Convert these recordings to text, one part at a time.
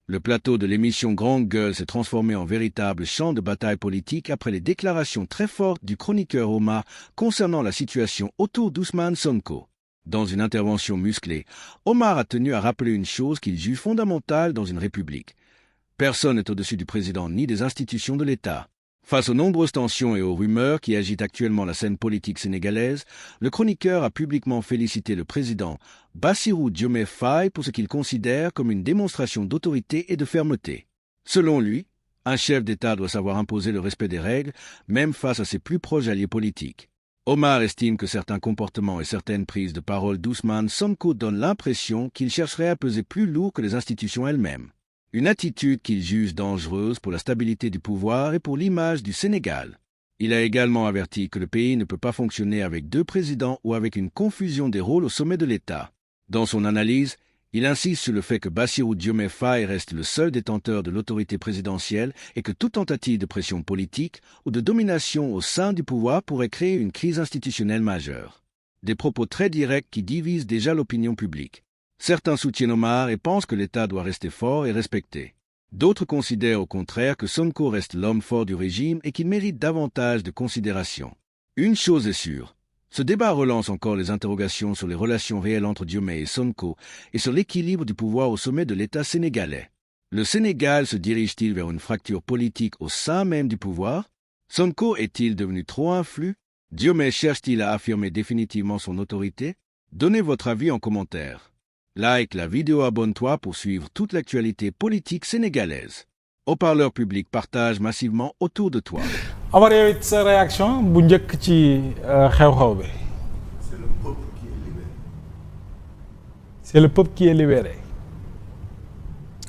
Le plateau de l'émission Grande Gueule s'est transformé en véritable champ de bataille politique après les déclarations très fortes du chroniqueur Omar concernant la situation autour d'Ousmane Sonko. Dans une intervention musclée, Omar a tenu à rappeler une chose qu'il juge fondamentale dans une république. Personne n'est au-dessus du président ni des institutions de l'État. Face aux nombreuses tensions et aux rumeurs qui agitent actuellement la scène politique sénégalaise, le chroniqueur a publiquement félicité le président Bassirou Diomaye Faye pour ce qu'il considère comme une démonstration d'autorité et de fermeté. Selon lui, un chef d'État doit savoir imposer le respect des règles, même face à ses plus proches alliés politiques. Omar estime que certains comportements et certaines prises de parole d'Ousmane Sonko donnent l'impression qu'il chercherait à peser plus lourd que les institutions elles-mêmes. Une attitude qu'il juge dangereuse pour la stabilité du pouvoir et pour l'image du Sénégal. Il a également averti que le pays ne peut pas fonctionner avec deux présidents ou avec une confusion des rôles au sommet de l'État. Dans son analyse, il insiste sur le fait que Bassirou Diomaye Faye reste le seul détenteur de l'autorité présidentielle et que toute tentative de pression politique ou de domination au sein du pouvoir pourrait créer une crise institutionnelle majeure. Des propos très directs qui divisent déjà l'opinion publique. Certains soutiennent Omar et pensent que l'État doit rester fort et respecté. D'autres considèrent au contraire que Sonko reste l'homme fort du régime et qu'il mérite davantage de considération. Une chose est sûre, ce débat relance encore les interrogations sur les relations réelles entre Diomaye et Sonko et sur l'équilibre du pouvoir au sommet de l'État sénégalais. Le Sénégal se dirige-t-il vers une fracture politique au sein même du pouvoir? Sonko est-il devenu trop influent? Diomaye cherche-t-il à affirmer définitivement son autorité? Donnez votre avis en commentaire. Like la vidéo, abonne-toi pour suivre toute l'actualité politique sénégalaise. Haut-parleur public partage massivement autour de toi. Omar, yow it sa réaction bu njëkk ci xew-xew bi. C'est le peuple qui est libéré. C'est le peuple qui est libéré.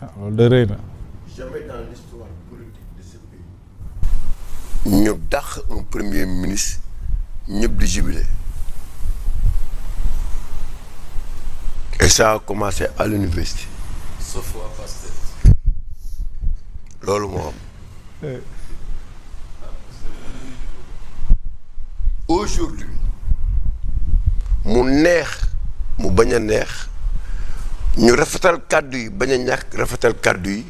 Ah, loolu de rëy na. Jamais dans l'histoire politique de ce pays ñu dàq un premier ministre ñëpp di jubilé. Et ça a commencé à l'université. Sauf à Pastef. Loolu moo am. Aujourd'hui mu neex mu bañ a neex ñu rafetal kàddu yi bañ a ñàkk rafetal kàddu yi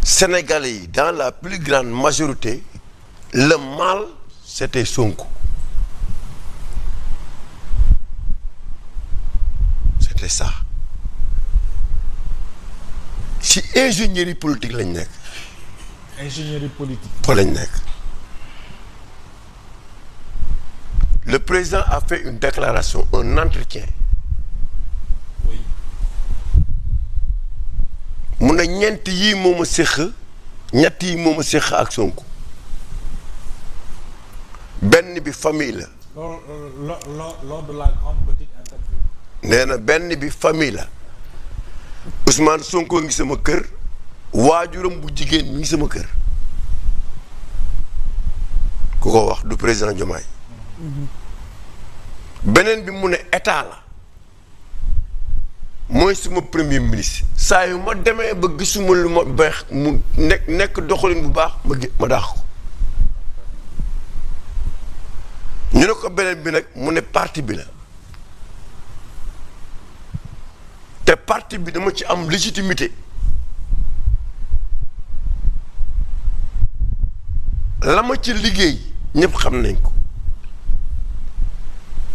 Sénégalais yi dans la plus grande majorité le mal c'était Sonko. C'était ça. Si ingénierie politique lañ nekk. Ingénierie politique. fa lañ nekk. Le président a fait une déclaration, un entretien. Oui. mu ne ñeent yii moom a séq ñett yi moom a séq ak Sonko. benn bi famille la. lors de la grande petite interview. nee na benn bi famille la. Ousmane Sonko ngi sama kër waajuram bu jigéen mi ngi sama kër ku ko wax du président Diomaye. beneen bi mu ne état la mooy suma premier ministre saa yu ma demee ba gisuma lu ma beex mu nekk doxalin bu baax ma daax ko ñu ne ko beneen bi nag mu ne parti bi la te parti bi dama ci am légitimité la ma ci liggéey ñëpp xam nañ ko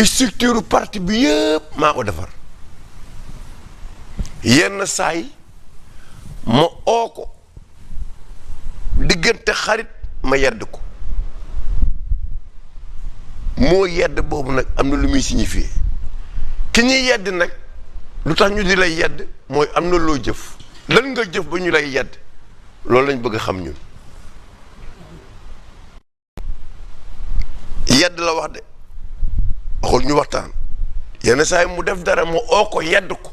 structure parti bi yëpp maa ko defar yenn saay ma oo ko diggante xarit ma yedd ko moo yedd boobu nag am na lu muy signifié ki ñuy yedd nag lu tax ñu di lay yedd mooy am na loo jëf lan nga jëf ba ñu lay yedd loolu lañ bëgg a xam ñun yedd la wax de waxul ñu waxtaan yenn saa yi mu def dara mu oo ko yedd ko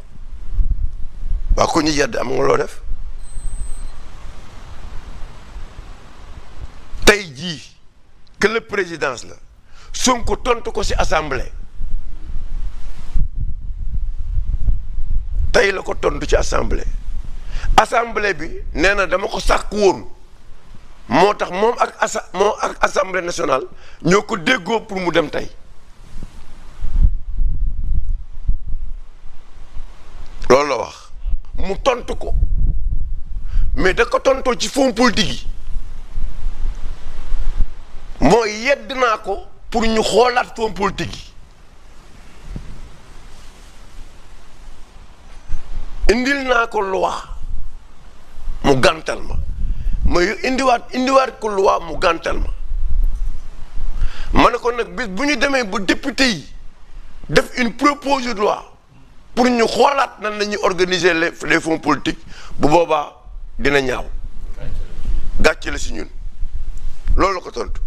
waa ko ñu yedd am nga loo def tey jii que la présidence la Sonko tontu ko ci assemblée tey la ko tontu ci assemblée bi nee na dama ko sàkk woon moo tax moom ak assemblée nationale ñoo ko déggoo pour mu dem tey loolu la wax mu tontu ko mais da ko tontoo ci fonds politique yi mooy yedd naa ko pour ñu xoolaat fonds politique yi indil naa ko loi mu gàntal ma indiwaat ko loi mu gàntal ma ne ko nag bis bu ñu demee ba député yi def une proposition de loi pour ñu xoolaat nan la ñuy organiser les fonds politiques bu boobaa dina ñaaw gàcce la si ñun loolu la ko tontu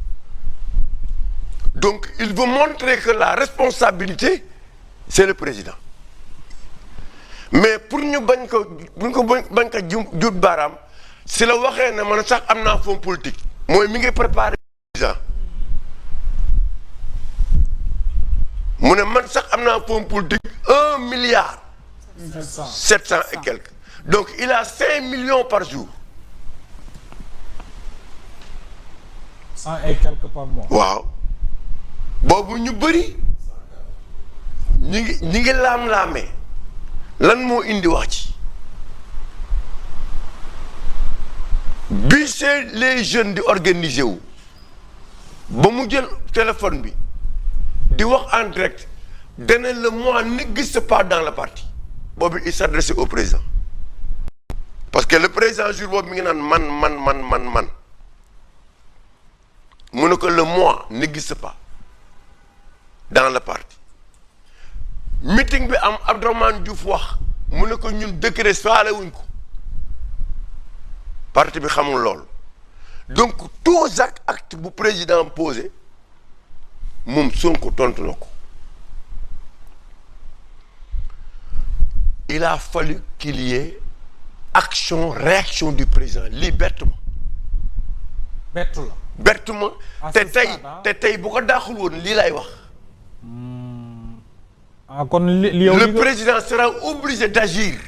donc il veut montrer que la responsabilité c'est le président mais pour ñu bañ ko jut baaraam si la waxee ne man sax am naa fonds politique mooy mi ngi préparé président mu ne man sax am naa fonds politique 1 milliard 700 et quelques donc il a 5 millions par jour 100 et quelques par mois. waaw boobu ñu bëri ñi ngi laam-laamee lan moo indi wax ci bi c'est les jeunes di organiser wu ba mu jël téléphone bi di wax en direct dana le moi n'existe pas dans le parti boobu il s'adressait au président parce que le président jour boobu mi ngi naan man mu ne ko le moi n'existe pas dans le parti meeting bi am Abdourahmane Diouf wax mu ne ko ñun décret faale wuñ ko parti bi xamul lool donc tous actes bu président posé moom Sonko tontu na ko il a fallu qu'il y ait action réaction du président lii bett ma te tey bu ko daaxul woon lii lay wax kon le président sera obligé d'agir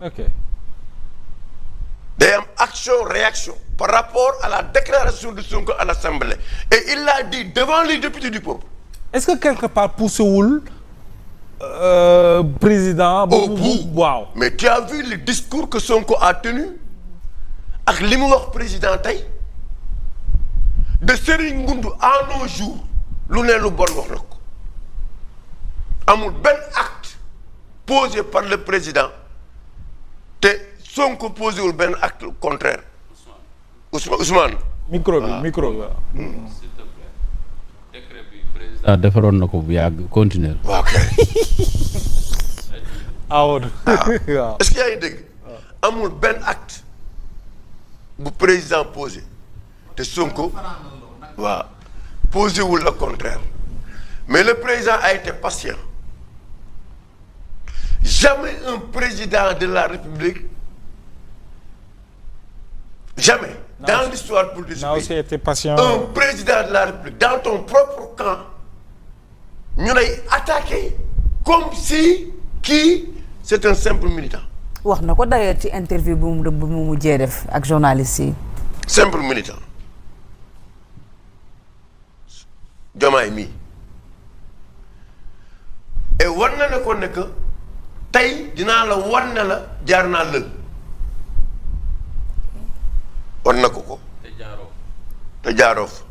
ok day am action réaction par rapport à la déclaration de Sonko à l'Assemblée et il l'a dit devant les députés du peuple. Est-ce que quelque part poussewul président au bout waaw mais tu as vu le discours que Sonko a tenu ak li mu wax président tey de Serigne Ngoundou à nos jours lu ne lu bon wax na ko amul benn acte posé par le président te Sonko posé wul benn acte contraire Ousmane. micro bi s'il te plaît décret bi président defaroon na ko bu yàgg continuer. waaw kay. waaw est-ce que yaa ngi dégg. amul benn acte bu président posé te Sonko waaw posé wul le contraire mais le président a été patient jamais un président de la République jamais dans l'histoire politique n'a aussi été patient. un président de la République dans ton propre camp ñu lay attaqué comme si kii c'est un simple militant. wax na ko d'ailleurs ci interview bu mu mujjee def ak journaliste yi. simple militant Diomaye mii et war na ne ko ne que tey dinaa la war ne la jaar naa lël war na ko te jaaroo fa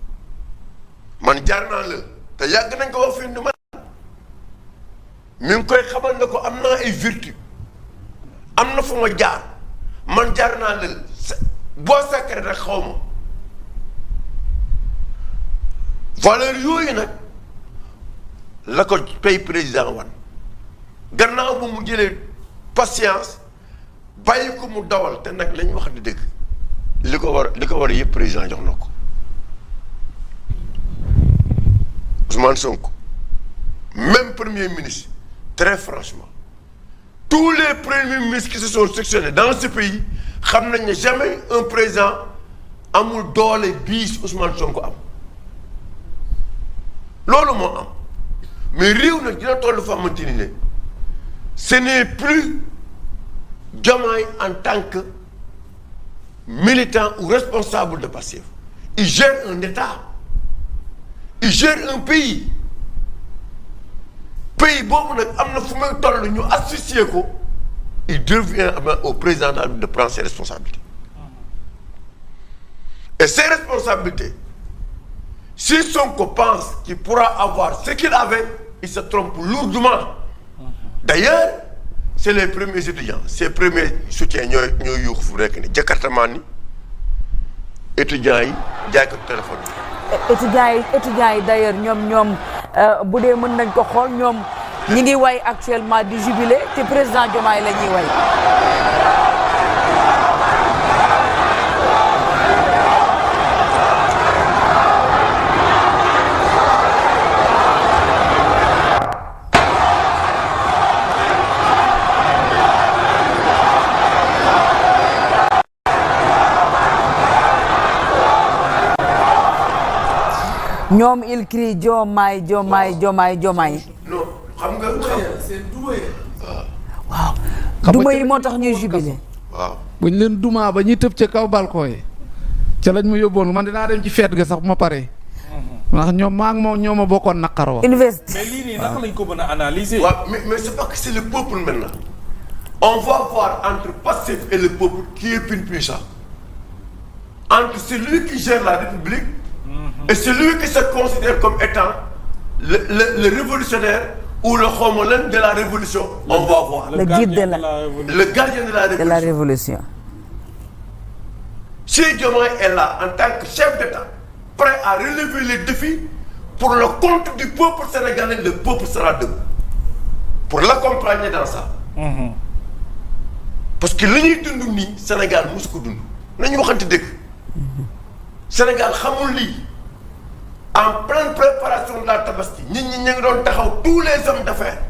man jaar naa lël te yàgg nañ ko wax fi ni man mi ngi koy xamal ne ko am naa ay vertu am na fu ma jaar man jaar naa lël boo secret rek xaw ma valeur yooyu nag la ko pays président wan gannaaw bu mu jëlee patience bàyyi ko mu dawal te nag lañ wax di dëgg li ko war yëpp président jox na ko Ousmane Sonko même premier ministre très franchement tous les premiers ministres qui se sont succédés dans ce pays xam nañ ne jamais un président amul doole bii Ousmane Sonko am loolu moo am mais réew nag dina toll fa xamante ni ne ce n'est plus Diomaye en tant que militant ou responsable de Pastef il gère un État il gère un pays boobu nag am na fu may toll ñu associé ko il devient au président de prendre ses responsabilités. Et ces responsabilités, si Sonko pense qu'il pourra avoir ce qu'il avait, il se trompe lourdement. D'ailleurs, c'est les premiers étudiants, ces premiers soutiens ñooy yuux fu nekk ni jakartamaan ni étudiants yi jaay ko téléphone yi. étudiants yi d'ailleurs ñoom bu dee mën nañ ko xool ñoom ñi ngi way actuellement di jubilé te président Diomaye la ñuy way. ñoom il crie Diomaye Diomaye Diomaye Diomaye. non xam nga seen duma yi. waaw duma yi moo tax ñuy jubilé. waaw buñ leen dumaa ba ñuy tëb ca kaw balcon yi ca lañ ma yóbboon man dinaa dem ci feet ga sax bu ma paree. ndax ñoom maa ngi moom ñoo ma bokkoon naqar wa. université. mais lii nii naka lañ ko mën a analyser. waaw mais c'est pas que c'est le peuple maintenant. On va voir entre Pastef et le peuple qui est plus puissant. Entre celui qui gère la République et celui qui se considère comme étant le révolutionnaire ou le homolène de la révolution. On va voir. Le guide de Le gardien de la révolution. Si Diomaye est là en tant que chef d'État, prêt à relever les défis pour le compte du peuple sénégalais, le peuple sera debout. Pour l'accompagner dans ça. Parce que li ñuy dund nii Sénégal mosu ko dund nañu waxante dëgg Sénégal xamul lii en pleine préparation de la tabaski nit ñi ñu ngi doon taxaw tous les hommes d'affaires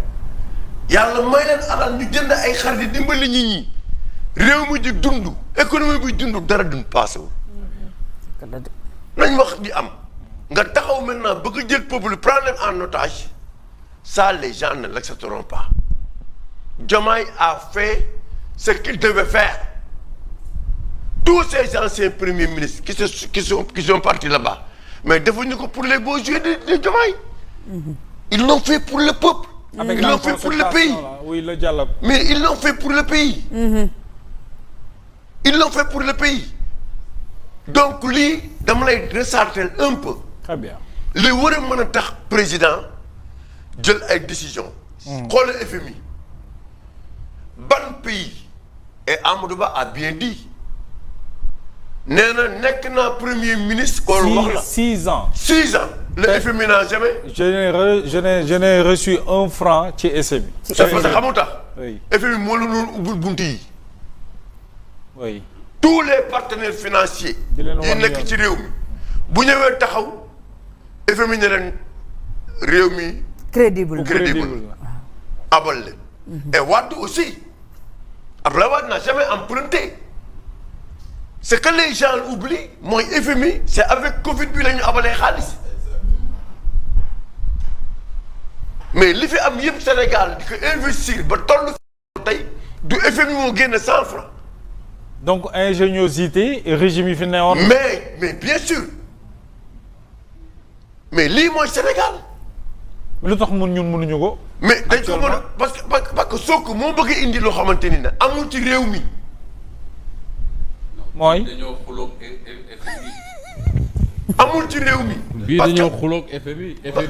yàlla may leen alal ñu jënd ay xar di dimbali nit ñi réew mi di dund économie bi dund dara dund passé wu. nañ wax di am nga taxaw maintenant bëgg a jël peuple prendre leen en otage ça les gens ne l'accepteront pas. Diomaye a fait ce qu'il devait faire. Tous ces anciens premiers ministres qui sont partis là-bas, mais devenus pour les beaux yeux de Diomaye. Ils l'ont fait pour le peuple. Ils l'ont fait pour le pays. Oui, le dialogue. Mais ils l'ont fait pour le pays. Ils l'ont fait pour le pays. Donc lui, dama lay ressortir un peu. Très bien. li war a mën a tax président jël ay décisions. xoolal FMI. ban pays. Et Amadou Ba a bien dit. nee na nekk naa premier ministre. kon wax la 6 ans. 6 ans. le FMI n'a jamais. je n'ai reçu 1 franc ci FMI. c'est parce que xamul tax. oui FMI moo la doon ubbil bunt yi. oui. tous les partenaires financiers. yi nekk ci réew mi. bu ñëwee taxaw. FMI ne leen réew mi. crédible abal leen. et Wade aussi. Abdoulaye Wade n'a jamais emprunté. Ce que les gens oublient mooy FMI c'est avec Covid bi la ñu abalee xaalis mais li fi am yëpp Sénégal di ko investir ba toll tey du FMI moo génne 100 francs. donc ingéniosité régime yi fi newoon. mais bien sûr mais lii mooy Sénégal. lu tax ñun mënuñu ko. mais dañ ko mën a parce que Sonko moo bëgg a indi loo xamante ni ne amul ci réew mi. mooy dañoo xuloog FMI. amul ci réew mi. bii dañoo xuloog FMI.